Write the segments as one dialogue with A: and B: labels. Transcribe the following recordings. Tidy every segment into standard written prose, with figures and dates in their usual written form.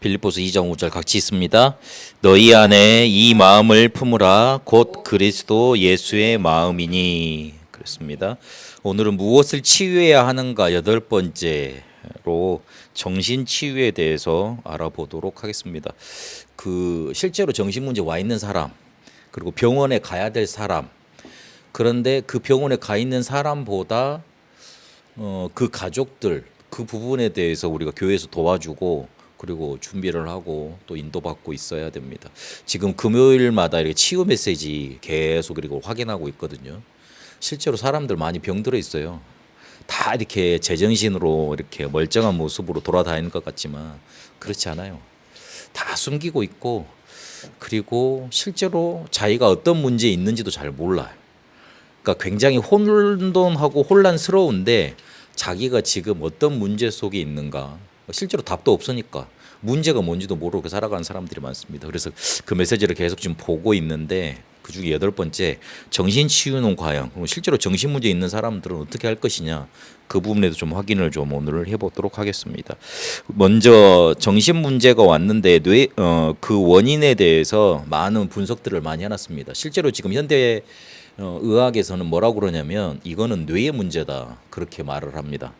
A: 빌립보서 2장 5절 같이 있습니다. 너희 안에 이 마음을 품으라 곧 그리스도 예수의 마음이니. 그렇습니다. 오늘은 무엇을 치유해야 하는가 여덟 번째로 정신 치유에 대해서 알아보도록 하겠습니다. 실제로 정신 문제 와 있는 사람, 그리고 병원에 가야 될 사람, 그런데 그 병원에 가 있는 사람보다 그 가족들, 그 부분에 대해서 우리가 교회에서 도와주고 그리고 준비를 하고 또 인도받고 있어야 됩니다. 지금 금요일마다 이렇게 치유 메시지 계속 그리고 확인하고 있거든요. 실제로 사람들 많이 병들어 있어요. 다 이렇게 제정신으로 이렇게 멀쩡한 모습으로 돌아다니는 것 같지만 그렇지 않아요. 다 숨기고 있고, 그리고 실제로 자기가 어떤 문제에 있는지도 잘 몰라요. 그러니까 굉장히 혼돈하고 혼란스러운데 자기가 지금 어떤 문제 속에 있는가 실제로 답도 없으니까 문제가 뭔지도 모르고 살아가는 사람들이 많습니다. 그래서 그 메시지를 계속 지금 보고 있는데 그중에 여덟 번째, 정신치유는 과연 실제로 정신 문제 있는 사람들은 어떻게 할 것이냐, 그 부분에도 좀 확인을 좀 오늘 해보도록 하겠습니다. 먼저 정신 문제가 왔는데 그 원인에 대해서 많은 분석들을 많이 해놨습니다. 실제로 지금 현대 의학에서는 뭐라고 그러냐면 이거는 뇌의 문제다 그렇게 말을 합니다.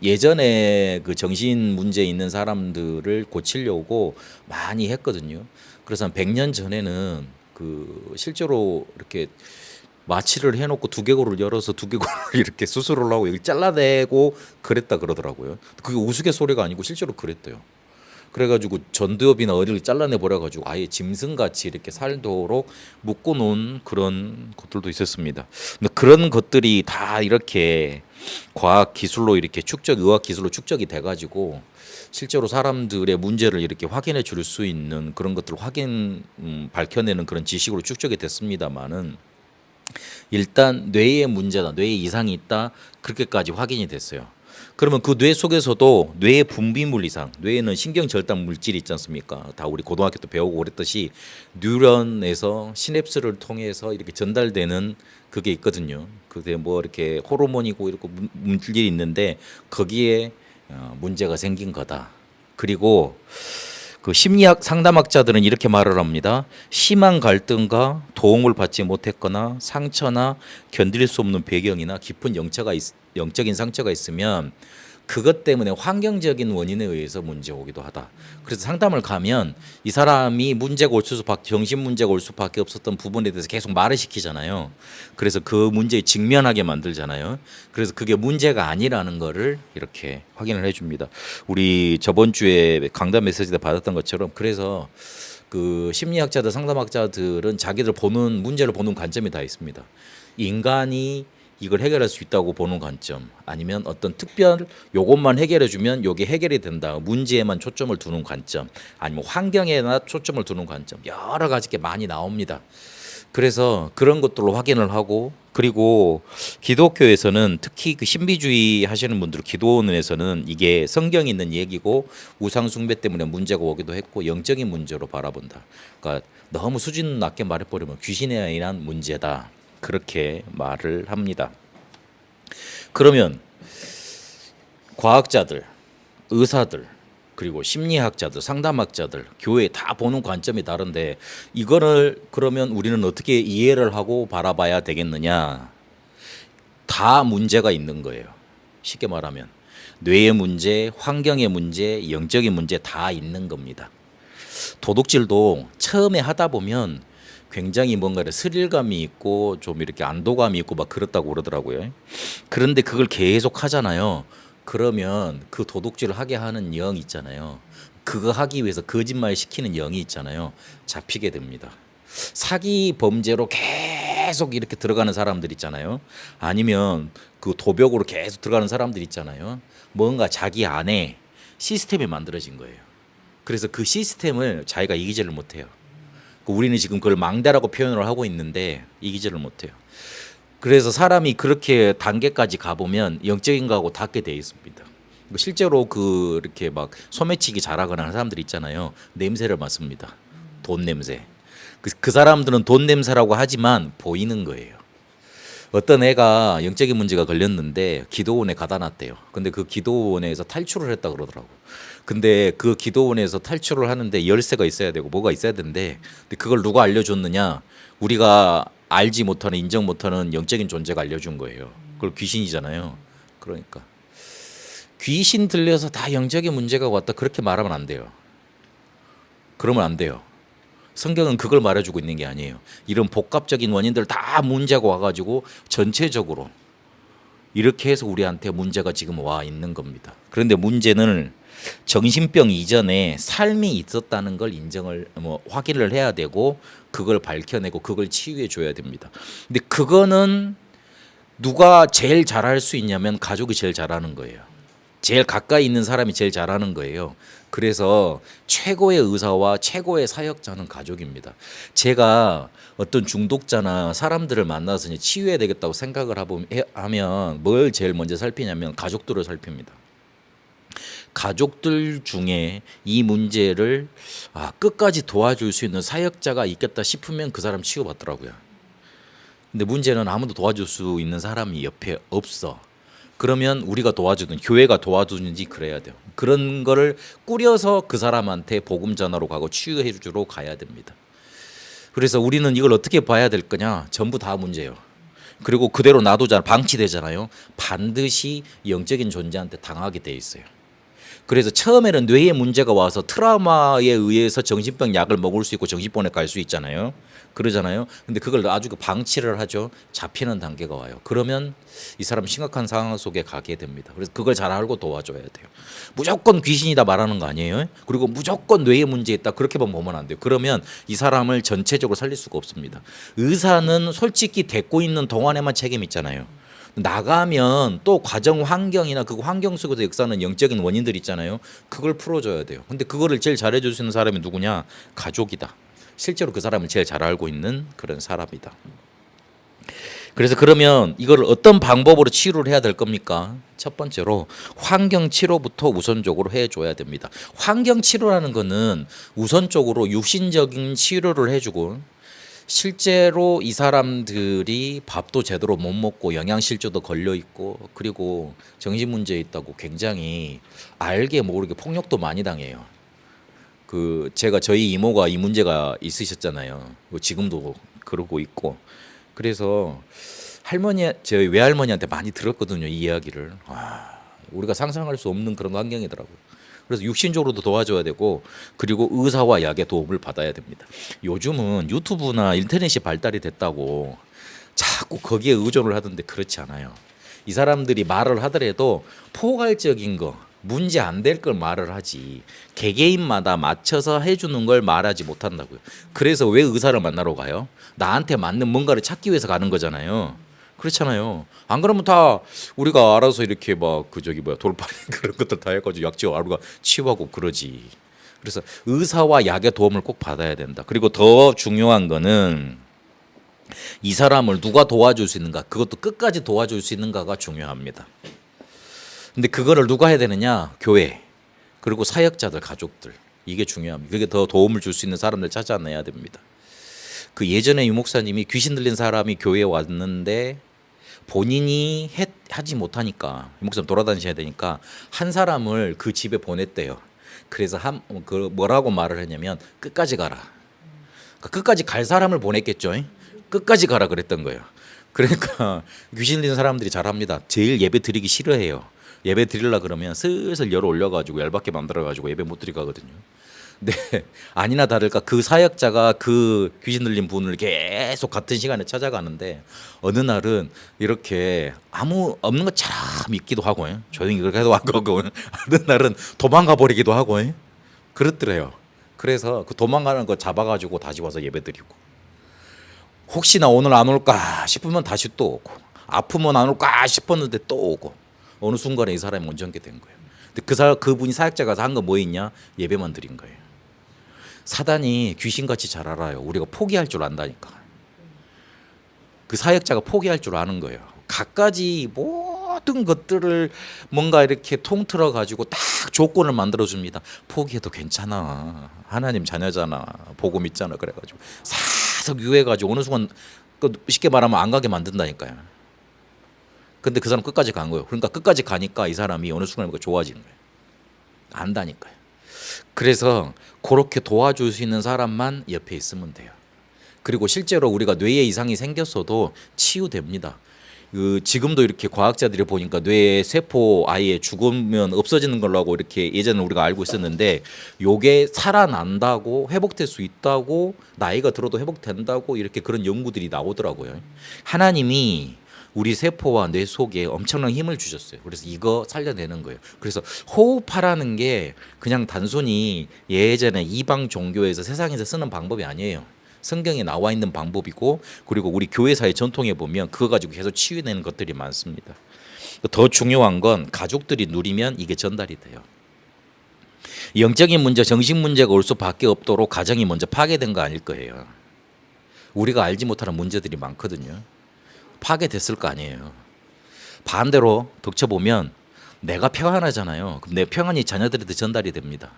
A: 예전에 그 정신 문제 있는 사람들을 고치려고 많이 했거든요. 그래서 한 100년 전에는 그 실제로 이렇게 마취를 해놓고 두개골을 열어서 두개골을 이렇게 수술을 하고 여기 잘라내고 그랬다 그러더라고요. 그게 우스갯소리가 아니고 실제로 그랬대요. 그래가지고 전두엽이나 어디를 잘라내 버려가지고 아예 짐승같이 이렇게 살도록 묶어놓은 그런 것들도 있었습니다. 근데 그런 것들이 다 이렇게 과학 기술로 이렇게 의학 기술로 축적이 돼가지고 실제로 사람들의 문제를 이렇게 확인해 줄 수 있는 그런 것들을 밝혀내는 그런 지식으로 축적이 됐습니다만은 일단 뇌의 문제다, 뇌에 이상이 있다 그렇게까지 확인이 됐어요. 그러면 그 뇌 속에서도 뇌의 분비물 이상, 뇌에는 신경 절단 물질이 있지 않습니까? 다 우리 고등학교 때 배우고 그랬듯이 뉴런에서 시냅스를 통해서 이렇게 전달되는 그게 있거든요. 그게 뭐 이렇게 호르몬이고 이렇게 물질이 있는데 거기에 문제가 생긴 거다. 그리고 그 심리학 상담학자들은 이렇게 말을 합니다. 심한 갈등과 도움을 받지 못했거나 상처나 견딜 수 없는 배경이나 깊은 영적인 상처가 있으면 그것 때문에 환경적인 원인에 의해서 문제 오기도 하다. 그래서 상담을 가면 이 사람이 정신 문제가 올 수밖에 없었던 부분에 대해서 계속 말을 시키잖아요. 그래서 그 문제에 직면하게 만들잖아요. 그래서 그게 문제가 아니라는 거를 이렇게 확인을 해줍니다. 우리 저번 주에 강단 메시지 때 받았던 것처럼 그래서 그 심리학자들, 상담학자들은 자기들 문제를 보는 관점이 다 있습니다. 인간이 이걸 해결할 수 있다고 보는 관점, 아니면 어떤 특별 요것만 해결해 주면 요게 해결이 된다, 문제에만 초점을 두는 관점, 아니면 환경에나 초점을 두는 관점, 여러 가지 게 많이 나옵니다. 그래서 그런 것들로 확인을 하고, 그리고 기독교에서는 특히 그 신비주의 하시는 분들, 기도원에서는 이게 성경에 있는 얘기고 우상 숭배 때문에 문제가 오기도 했고 영적인 문제로 바라본다. 그러니까 너무 수준 낮게 말해버리면 귀신에 의한 문제다, 그렇게 말을 합니다. 그러면 과학자들, 의사들, 그리고 심리학자들, 상담학자들, 교회 다 보는 관점이 다른데 이거를 그러면 우리는 어떻게 이해를 하고 바라봐야 되겠느냐? 다 문제가 있는 거예요. 쉽게 말하면 뇌의 문제, 환경의 문제, 영적인 문제 다 있는 겁니다. 도둑질도 처음에 하다 보면 굉장히 뭔가 스릴감이 있고 좀 이렇게 안도감이 있고 막 그렇다고 그러더라고요. 그런데 그걸 계속 하잖아요. 그러면 그 도둑질을 하게 하는 영 있잖아요. 그거 하기 위해서 거짓말 시키는 영이 있잖아요. 잡히게 됩니다. 사기 범죄로 계속 이렇게 들어가는 사람들 있잖아요. 아니면 그 도벽으로 계속 들어가는 사람들 있잖아요. 뭔가 자기 안에 시스템이 만들어진 거예요. 그래서 그 시스템을 자기가 이기지를 못해요. 우리는 지금 그걸 망대라고 표현을 하고 있는데 이기지를 못해요. 그래서 사람이 그렇게 단계까지 가보면 영적인 거하고 닿게 돼 있습니다. 실제로 이렇게 막 소매치기 잘하거나 하는 사람들 있잖아요. 냄새를 맡습니다. 돈 냄새. 그 사람들은 돈 냄새라고 하지만 보이는 거예요. 어떤 애가 영적인 문제가 걸렸는데 기도원에 가다 놨대요. 근데 그 기도원에서 탈출을 했다 그러더라고. 근데 그 기도원에서 탈출을 하는데 열쇠가 있어야 되고 뭐가 있어야 되는데 근데 그걸 누가 알려줬느냐? 우리가 알지 못하는 인정 못하는 영적인 존재가 알려준 거예요. 그걸 귀신이잖아요. 그러니까 귀신 들려서 다 영적인 문제가 왔다 그렇게 말하면 안 돼요. 그러면 안 돼요. 성경은 그걸 말해주고 있는 게 아니에요. 이런 복합적인 원인들 다 문제가 와가지고 전체적으로 이렇게 해서 우리한테 문제가 지금 와 있는 겁니다. 그런데 문제는 정신병 이전에 삶이 있었다는 걸 인정을 확인을 해야 되고 그걸 밝혀내고 그걸 치유해 줘야 됩니다. 근데 그거는 누가 제일 잘할 수 있냐면 가족이 제일 잘하는 거예요. 제일 가까이 있는 사람이 제일 잘하는 거예요. 그래서 최고의 의사와 최고의 사역자는 가족입니다. 제가 어떤 중독자나 사람들을 만나서 이제 치유해야 되겠다고 생각을 하면 뭘 제일 먼저 살피냐면 가족들을 살핍니다. 가족들 중에 이 문제를 끝까지 도와줄 수 있는 사역자가 있겠다 싶으면 그 사람 치유받더라고요. 근데 문제는 아무도 도와줄 수 있는 사람이 옆에 없어. 그러면 우리가 도와주든 교회가 도와주든지 그래야 돼요. 그런 거를 꾸려서 그 사람한테 복음 전하러 가고 치유해 주러 가야 됩니다. 그래서 우리는 이걸 어떻게 봐야 될 거냐? 전부 다 문제예요. 그리고 그대로 놔두잖아. 방치되잖아요. 반드시 영적인 존재한테 당하게 돼 있어요. 그래서 처음에는 뇌에 문제가 와서 트라우마에 의해서 정신병 약을 먹을 수 있고 정신병원에 갈 수 있잖아요. 그러잖아요. 근데 그걸 아주 방치를 하죠. 잡히는 단계가 와요. 그러면 이 사람 심각한 상황 속에 가게 됩니다. 그래서 그걸 잘 알고 도와줘야 돼요. 무조건 귀신이다 말하는 거 아니에요. 그리고 무조건 뇌에 문제 있다 그렇게만 보면 안 돼요. 그러면 이 사람을 전체적으로 살릴 수가 없습니다. 의사는 솔직히 데리고 있는 동안에만 책임 있잖아요. 나가면 또 과정 환경이나 그 환경 속에서 역사하는 영적인 원인들 있잖아요. 그걸 풀어줘야 돼요. 근데 그거를 제일 잘해줄 수 있는 사람이 누구냐? 가족이다. 실제로 그 사람을 제일 잘 알고 있는 그런 사람이다. 그래서 그러면 이걸 어떤 방법으로 치료를 해야 될 겁니까? 첫 번째로 환경 치료부터 우선적으로 해줘야 됩니다. 환경 치료라는 거는 우선적으로 육신적인 치료를 해주고 실제로 이 사람들이 밥도 제대로 못 먹고 영양실조도 걸려 있고 그리고 정신 문제 있다고 굉장히 알게 모르게 폭력도 많이 당해요. 제가 저희 이모가 이 문제가 있으셨잖아요. 지금도 그러고 있고 그래서 저희 외할머니한테 많이 들었거든요. 이 이야기를. 우리가 상상할 수 없는 그런 환경이더라고요. 그래서 육신적으로도 도와줘야 되고 그리고 의사와 약의 도움을 받아야 됩니다. 요즘은 유튜브나 인터넷이 발달이 됐다고 자꾸 거기에 의존을 하던데 그렇지 않아요. 이 사람들이 말을 하더라도 포괄적인 거 문제 안 될 걸 말을 하지 개개인마다 맞춰서 해주는 걸 말하지 못한다고요. 그래서 왜 의사를 만나러 가요? 나한테 맞는 뭔가를 찾기 위해서 가는 거잖아요. 그렇잖아요. 안 그러면 다 우리가 알아서 이렇게 돌팔이 그런 것들 다 해가지고 약지고 우리가 치유하고 그러지. 그래서 의사와 약의 도움을 꼭 받아야 된다. 그리고 더 중요한 거는 이 사람을 누가 도와줄 수 있는가, 그것도 끝까지 도와줄 수 있는가가 중요합니다. 근데 그거를 누가 해야 되느냐? 교회 그리고 사역자들, 가족들. 이게 중요합니다. 그게 더 도움을 줄 수 있는 사람들 찾아내야 됩니다. 예전에 유 목사님이 귀신 들린 사람이 교회에 왔는데 본인이 하지 못하니까 유 목사님 돌아다니셔야 되니까 한 사람을 그 집에 보냈대요. 그래서 뭐라고 말을 했냐면 끝까지 가라. 그러니까 끝까지 갈 사람을 보냈겠죠. 끝까지 가라 그랬던 거예요. 그러니까 귀신 들린 사람들이 잘합니다. 제일 예배 드리기 싫어해요. 예배 드리려 그러면 슬슬 열 올려가지고 열받게 만들어가지고 예배 못 드리게 하거든요. 네, 아니나 다를까 그 사역자가 그 귀신 들린 분을 계속 같은 시간에 찾아가는데 어느 날은 이렇게 아무 없는 것처럼 믿기도 하고 조용히 그렇게 해도 하고 어느 날은 도망가 버리기도 하고 그렇더래요. 그래서 그 도망가는 거 잡아가지고 다시 와서 예배드리고 혹시나 오늘 안 올까 싶으면 다시 또 오고 아프면 안 올까 싶었는데 또 오고 어느 순간에 이 사람이 온전케 된 거예요. 근데 그분이 사역자가 한 거 뭐 있냐? 예배만 드린 거예요. 사단이 귀신같이 잘 알아요. 우리가 포기할 줄 안다니까. 그 사역자가 포기할 줄 아는 거예요. 갖가지 모든 것들을 뭔가 이렇게 통틀어 가지고 딱 조건을 만들어 줍니다. 포기해도 괜찮아. 하나님 자녀잖아. 복음 있잖아. 그래가지고 사석 유해가지고 어느 순간 쉽게 말하면 안 가게 만든다니까요. 근데 그 사람 끝까지 간 거예요. 그러니까 끝까지 가니까 이 사람이 어느 순간 좋아지는 거예요. 안다니까요. 그래서 그렇게 도와줄 수 있는 사람만 옆에 있으면 돼요. 그리고 실제로 우리가 뇌에 이상이 생겼어도 치유됩니다. 지금도 이렇게 과학자들이 보니까 뇌의 세포 아예 죽으면 없어지는 걸로 하고 이렇게 예전에 우리가 알고 있었는데 요게 살아난다고 회복될 수 있다고 나이가 들어도 회복된다고 이렇게 그런 연구들이 나오더라고요. 하나님이 우리 세포와 뇌 속에 엄청난 힘을 주셨어요. 그래서 이거 살려내는 거예요. 그래서 호흡하라는 게 그냥 단순히 예전에 이방 종교에서 세상에서 쓰는 방법이 아니에요. 성경에 나와 있는 방법이고 그리고 우리 교회사의 전통에 보면 그거 가지고 계속 치유되는 것들이 많습니다. 더 중요한 건 가족들이 누리면 이게 전달이 돼요. 영적인 문제, 정신 문제가 올 수밖에 없도록 가정이 먼저 파괴된 거 아닐 거예요. 우리가 알지 못하는 문제들이 많거든요. 파괴됐을 거 아니에요. 반대로 덮쳐보면 내가 평안하잖아요. 그럼 내 평안이 자녀들한테 전달이 됩니다.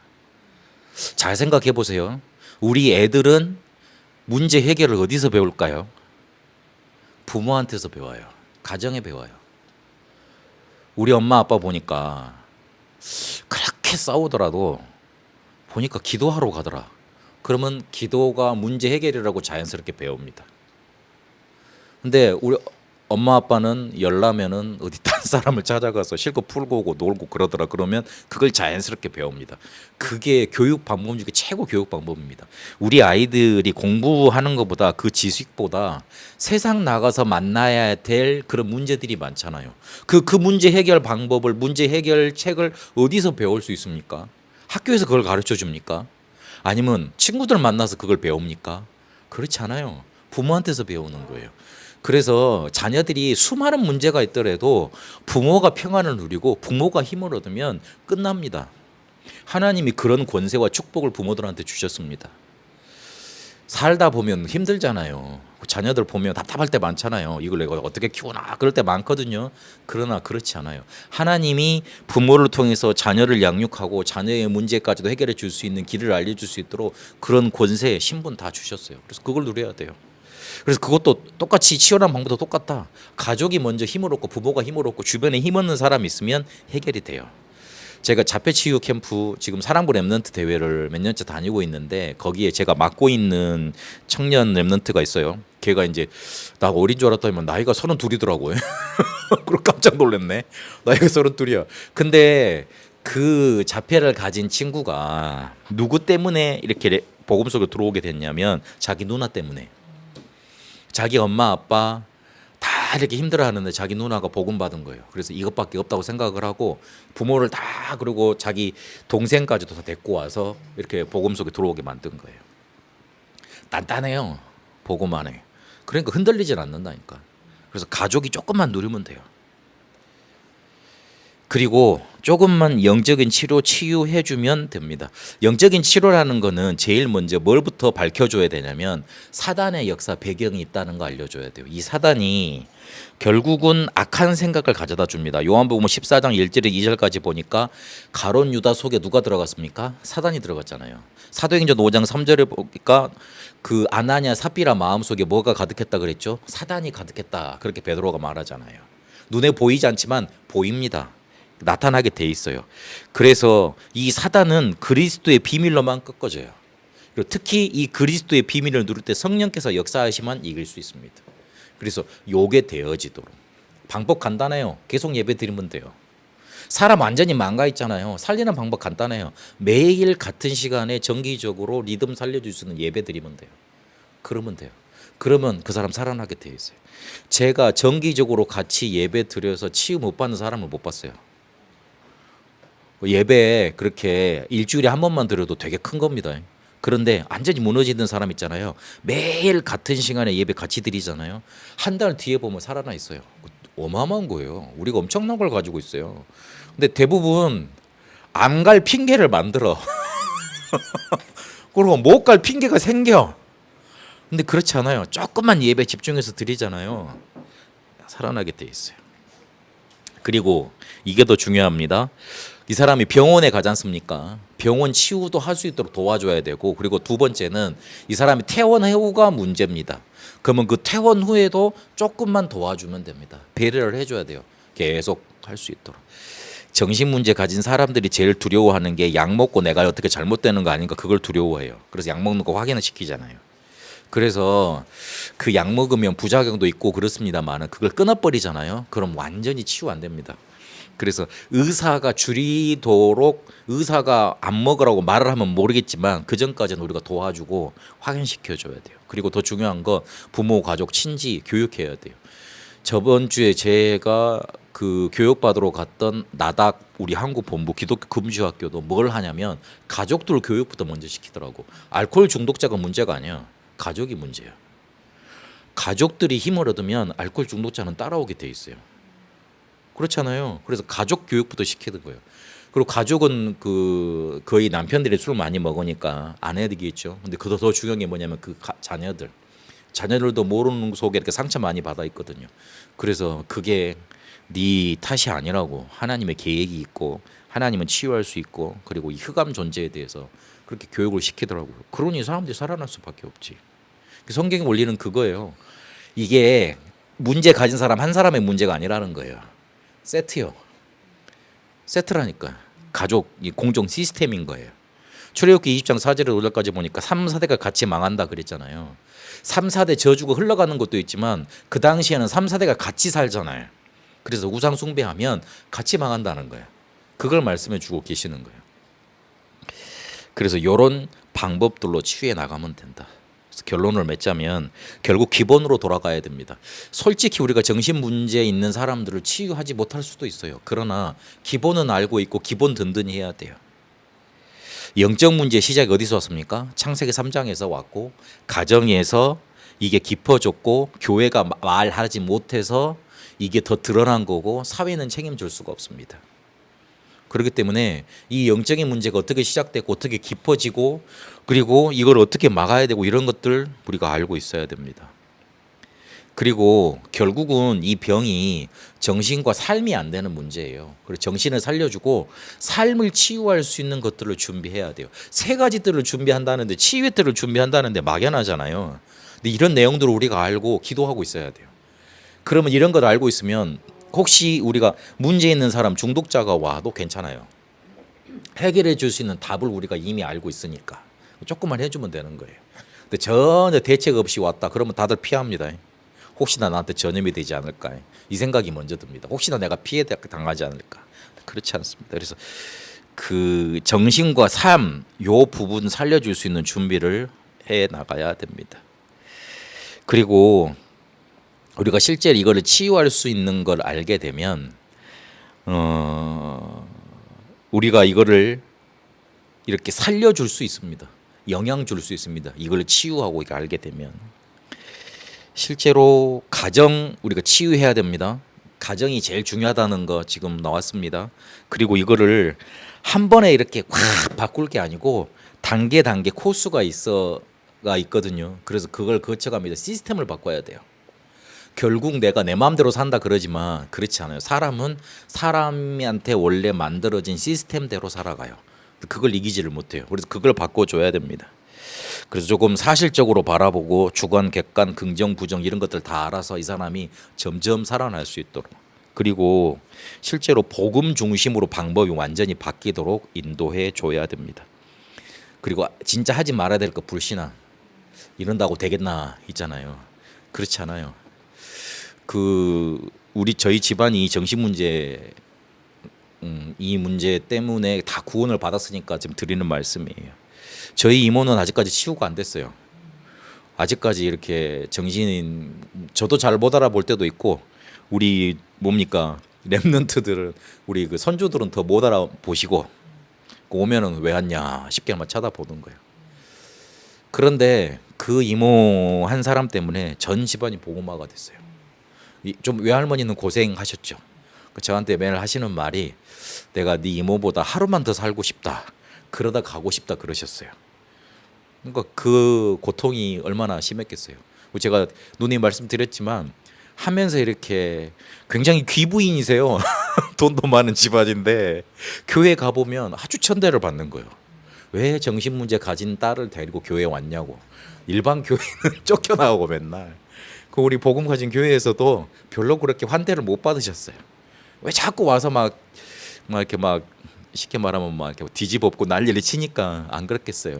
A: 잘 생각해 보세요. 우리 애들은 문제 해결을 어디서 배울까요? 부모한테서 배워요. 가정에 배워요. 우리 엄마 아빠 보니까 그렇게 싸우더라도 보니까 기도하러 가더라. 그러면 기도가 문제 해결이라고 자연스럽게 배웁니다. 근데 우리 엄마 아빠는 열나면은 어디 딴 사람을 찾아가서 실컷 풀고 오고 놀고 그러더라. 그러면 그걸 자연스럽게 배웁니다. 그게 교육 방법 중에 최고 교육 방법입니다. 우리 아이들이 공부하는 것보다 그 지식보다 세상 나가서 만나야 될 그런 문제들이 많잖아요. 그 문제 해결 방법을 문제 해결 책을 어디서 배울 수 있습니까? 학교에서 그걸 가르쳐 줍니까? 아니면 친구들 만나서 그걸 배웁니까? 그렇지 않아요. 부모한테서 배우는 거예요. 그래서 자녀들이 수많은 문제가 있더라도 부모가 평안을 누리고 부모가 힘을 얻으면 끝납니다. 하나님이 그런 권세와 축복을 부모들한테 주셨습니다. 살다 보면 힘들잖아요. 자녀들 보면 답답할 때 많잖아요. 이걸 내가 어떻게 키우나 그럴 때 많거든요. 그러나 그렇지 않아요. 하나님이 부모를 통해서 자녀를 양육하고 자녀의 문제까지도 해결해 줄 수 있는 길을 알려줄 수 있도록 그런 권세, 신분 다 주셨어요. 그래서 그걸 누려야 돼요. 그래서 그것도 똑같이 치열한 방법도 똑같다. 가족이 먼저 힘을 얻고 부모가 힘을 얻고 주변에 힘 얻는 사람이 있으면 해결이 돼요. 제가 자폐치유 캠프 지금 사랑부 랩넌트 대회를 몇 년째 다니고 있는데 거기에 제가 맡고 있는 청년 랩넌트가 있어요. 걔가 이제 나 어린 줄 알았더니 나이가 32이더라고요. 그리고 깜짝 놀랐네. 나이가 32이야. 근데 그 자폐를 가진 친구가 누구 때문에 이렇게 복음 속에 들어오게 됐냐면 자기 누나 때문에. 자기 엄마 아빠 다 이렇게 힘들어하는데 자기 누나가 복음 받은 거예요. 그래서 이것밖에 없다고 생각을 하고 부모를 다 그리고 자기 동생까지도 다 데리고 와서 이렇게 복음 속에 들어오게 만든 거예요. 단단해요. 복음 안에. 그러니까 흔들리질 않는다니까. 그래서 가족이 조금만 누리면 돼요. 그리고 조금만 영적인 치료 치유해주면 됩니다. 영적인 치료라는 거는 제일 먼저 뭘부터 밝혀줘야 되냐면 사단의 역사 배경이 있다는 거 알려줘야 돼요. 이 사단이 결국은 악한 생각을 가져다 줍니다. 요한복음 14장 1절에 2절까지 보니까 가룟 유다 속에 누가 들어갔습니까? 사단이 들어갔잖아요. 사도행전 5장 3절에 보니까 그 아나니아 삽비라 마음속에 뭐가 가득했다 그랬죠? 사단이 가득했다. 그렇게 베드로가 말하잖아요. 눈에 보이지 않지만 보입니다. 나타나게 돼 있어요. 그래서 이 사단은 그리스도의 비밀로만 꺾어져요. 그리고 특히 이 그리스도의 비밀을 누릴 때 성령께서 역사하시면 이길 수 있습니다. 그래서 요게 되어지도록 방법 간단해요. 계속 예배 드리면 돼요. 사람 완전히 망가 있잖아요. 살리는 방법 간단해요. 매일 같은 시간에 정기적으로 리듬 살려줄 수 있는 예배 드리면 돼요. 그러면 돼요. 그러면 그 사람 살아나게 돼 있어요. 제가 정기적으로 같이 예배 드려서 치유 못 받는 사람을 못 봤어요. 예배에 그렇게 일주일에 한 번만 드려도 되게 큰 겁니다. 그런데 완전히 무너지는 사람 있잖아요. 매일 같은 시간에 예배 같이 드리잖아요. 한 달 뒤에 보면 살아나 있어요. 어마어마한 거예요. 우리가 엄청난 걸 가지고 있어요. 근데 대부분 안 갈 핑계를 만들어. 그리고 못 갈 핑계가 생겨. 근데 그렇지 않아요. 조금만 예배 집중해서 드리잖아요. 살아나게 돼 있어요. 그리고 이게 더 중요합니다. 이 사람이 병원에 가지 않습니까? 병원 치유도 할 수 있도록 도와줘야 되고, 그리고 두 번째는 이 사람이 퇴원 후가 문제입니다. 그러면 그 퇴원 후에도 조금만 도와주면 됩니다. 배려를 해줘야 돼요. 계속 할 수 있도록. 정신 문제 가진 사람들이 제일 두려워하는 게 약 먹고 내가 어떻게 잘못되는 거 아닌가 그걸 두려워해요. 그래서 약 먹는 거 확인을 시키잖아요. 그래서 그 약 먹으면 부작용도 있고 그렇습니다만은 그걸 끊어버리잖아요. 그럼 완전히 치유 안 됩니다. 그래서 의사가 줄이도록 의사가 안 먹으라고 말을 하면 모르겠지만 그 전까지는 우리가 도와주고 확인시켜 줘야 돼요. 그리고 더 중요한 거 부모, 가족, 친지 교육해야 돼요. 저번 주에 제가 그 교육받으러 갔던 나닥 우리 한국 본부 기독교 금주학교도 뭘 하냐면 가족들 교육부터 먼저 시키더라고. 알코올 중독자가 문제가 아니야. 가족이 문제야. 가족들이 힘을 얻으면 알코올 중독자는 따라오게 돼 있어요. 그렇잖아요. 그래서 가족 교육부터 시키는 거예요. 그리고 가족은 그 거의 남편들이 술 많이 먹으니까 아내들이겠죠. 근데 그더 더 중요한 게 뭐냐면 그 자녀들도 모르는 속에 이렇게 상처 많이 받아 있거든요. 그래서 그게 네 탓이 아니라고 하나님의 계획이 있고 하나님은 치유할 수 있고 그리고 이 흑암 존재에 대해서 그렇게 교육을 시키더라고요. 그러니 사람들이 살아날 수밖에 없지. 성경의 원리는 그거예요. 이게 문제 가진 사람 한 사람의 문제가 아니라는 거예요. 세트요. 세트라니까. 가족 이 공정 시스템인 거예요. 출애굽기 20장 4절에 5절까지 보니까 3, 4대가 같이 망한다 그랬잖아요. 3, 4대 저주가 흘러가는 것도 있지만 그 당시에는 3, 4대가 같이 살잖아요. 그래서 우상 숭배하면 같이 망한다는 거예요. 그걸 말씀해 주고 계시는 거예요. 그래서 이런 방법들로 치유해 나가면 된다. 그래서 결론을 맺자면 결국 기본으로 돌아가야 됩니다. 솔직히 우리가 정신 문제 있는 사람들을 치유하지 못할 수도 있어요. 그러나 기본은 알고 있고 기본 든든히 해야 돼요. 영적 문제 시작이 어디서 왔습니까? 창세기 3장에서 왔고 가정에서 이게 깊어졌고 교회가 말하지 못해서 이게 더 드러난 거고 사회는 책임질 수가 없습니다. 그렇기 때문에 이 영적인 문제가 어떻게 시작됐고 어떻게 깊어지고 그리고 이걸 어떻게 막아야 되고 이런 것들 우리가 알고 있어야 됩니다. 그리고 결국은 이 병이 정신과 삶이 안 되는 문제예요. 그래서 정신을 살려주고 삶을 치유할 수 있는 것들을 준비해야 돼요. 세 가지들을 준비한다는데 치유들을 준비한다는데 막연하잖아요. 근데 이런 내용들을 우리가 알고 기도하고 있어야 돼요. 그러면 이런 걸 알고 있으면 혹시 우리가 문제 있는 사람 중독자가 와도 괜찮아요. 해결해 줄 수 있는 답을 우리가 이미 알고 있으니까 조금만 해주면 되는 거예요. 근데 전혀 대책 없이 왔다 그러면 다들 피합니다. 혹시나 나한테 전염이 되지 않을까 이 생각이 먼저 듭니다. 혹시나 내가 피해 당하지 않을까. 그렇지 않습니다. 그래서 그 정신과 삶 요 부분 살려줄 수 있는 준비를 해 나가야 됩니다. 그리고 우리가 실제로 이거를 치유할 수 있는 걸 알게 되면 우리가 이거를 이렇게 살려줄 수 있습니다. 영향 줄 수 있습니다. 이걸 치유하고 이렇게 알게 되면 실제로 가정 우리가 치유해야 됩니다. 가정이 제일 중요하다는 거 지금 나왔습니다. 그리고 이거를 한 번에 이렇게 확 바꿀 게 아니고 단계 코스가 있거든요. 그래서 그걸 거쳐가면서 시스템을 바꿔야 돼요. 결국 내가 내 마음대로 산다 그러지만 그렇지 않아요. 사람은 사람한테 원래 만들어진 시스템대로 살아가요. 그걸 이기지를 못해요. 그래서 그걸 바꿔줘야 됩니다. 그래서 조금 사실적으로 바라보고 주관, 객관, 긍정, 부정 이런 것들 다 알아서 이 사람이 점점 살아날 수 있도록 그리고 실제로 복음 중심으로 방법이 완전히 바뀌도록 인도해 줘야 됩니다. 그리고 진짜 하지 말아야 될 거 불신앙 이런다고 되겠나 있잖아요. 그렇지 않아요. 저희 집안이 정신 문제 이 문제 때문에 다 구원을 받았으니까 지금 드리는 말씀이에요. 저희 이모는 아직까지 치유가 안 됐어요. 아직까지 이렇게 정신인 저도 잘 못 알아볼 때도 있고 우리 뭡니까 렘넌트들은 우리 그 선조들은 더 못 알아보시고 오면은 왜 왔냐 쉽게만 쳐다보는 거예요. 그런데 그 이모 한 사람 때문에 전 집안이 복음화가 됐어요. 좀 외할머니는 고생하셨죠. 저한테 매일 하시는 말이 내가 네 이모보다 하루만 더 살고 싶다. 그러다 가고 싶다 그러셨어요. 그러니까 그 고통이 얼마나 심했겠어요. 제가 누님 말씀드렸지만 하면서 이렇게 굉장히 귀부인이세요. 돈도 많은 집안인데 교회 가보면 아주 천대를 받는 거예요. 왜 정신문제 가진 딸을 데리고 교회에 왔냐고. 일반 교회는 쫓겨나오고 맨날. 그 우리 복음 가진 교회에서도 별로 그렇게 환대를 못 받으셨어요. 왜 자꾸 와서 막 막 이렇게 막 쉽게 말하면 막 이렇게 뒤집어엎고 난리를 치니까 안 그렇겠어요.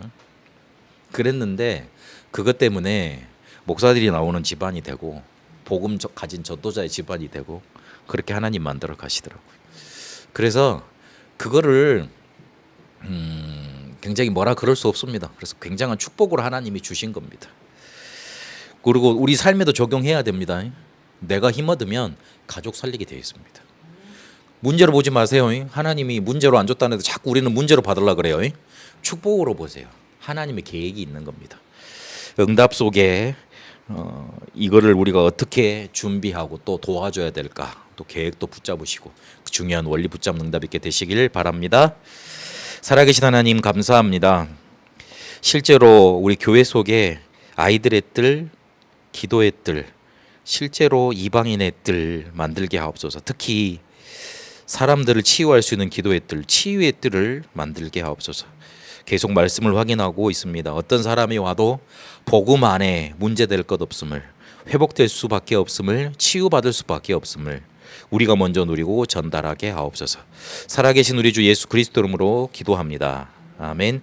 A: 그랬는데 그것 때문에 목사들이 나오는 집안이 되고 복음 가진 전도자의 집안이 되고 그렇게 하나님 만들어 가시더라고요. 그래서 그거를 굉장히 뭐라 그럴 수 없습니다. 그래서 굉장한 축복으로 하나님이 주신 겁니다. 그리고 우리 삶에도 적용해야 됩니다. 내가 힘 얻으면 가족 살리게 되어 있습니다. 문제로 보지 마세요. 하나님이 문제로 안 줬다는데 자꾸 우리는 문제로 받으려고 그래요. 축복으로 보세요. 하나님의 계획이 있는 겁니다. 응답 속에 이거를 우리가 어떻게 준비하고 또 도와줘야 될까, 또 계획도 붙잡으시고 그 중요한 원리 붙잡는 응답 있게 되시길 바랍니다. 살아계신 하나님 감사합니다. 실제로 우리 교회 속에 아이들의 뜰, 기도의 뜰, 실제로 이방인의 뜰 만들게 하옵소서. 특히 사람들을 치유할 수 있는 기도의 뜰, 치유의 뜰을 만들게 하옵소서. 계속 말씀을 확인하고 있습니다. 어떤 사람이 와도 복음 안에 문제될 것 없음을, 회복될 수밖에 없음을, 치유받을 수밖에 없음을 우리가 먼저 누리고 전달하게 하옵소서. 살아계신 우리 주 예수 그리스도 이름으로 기도합니다. 아멘.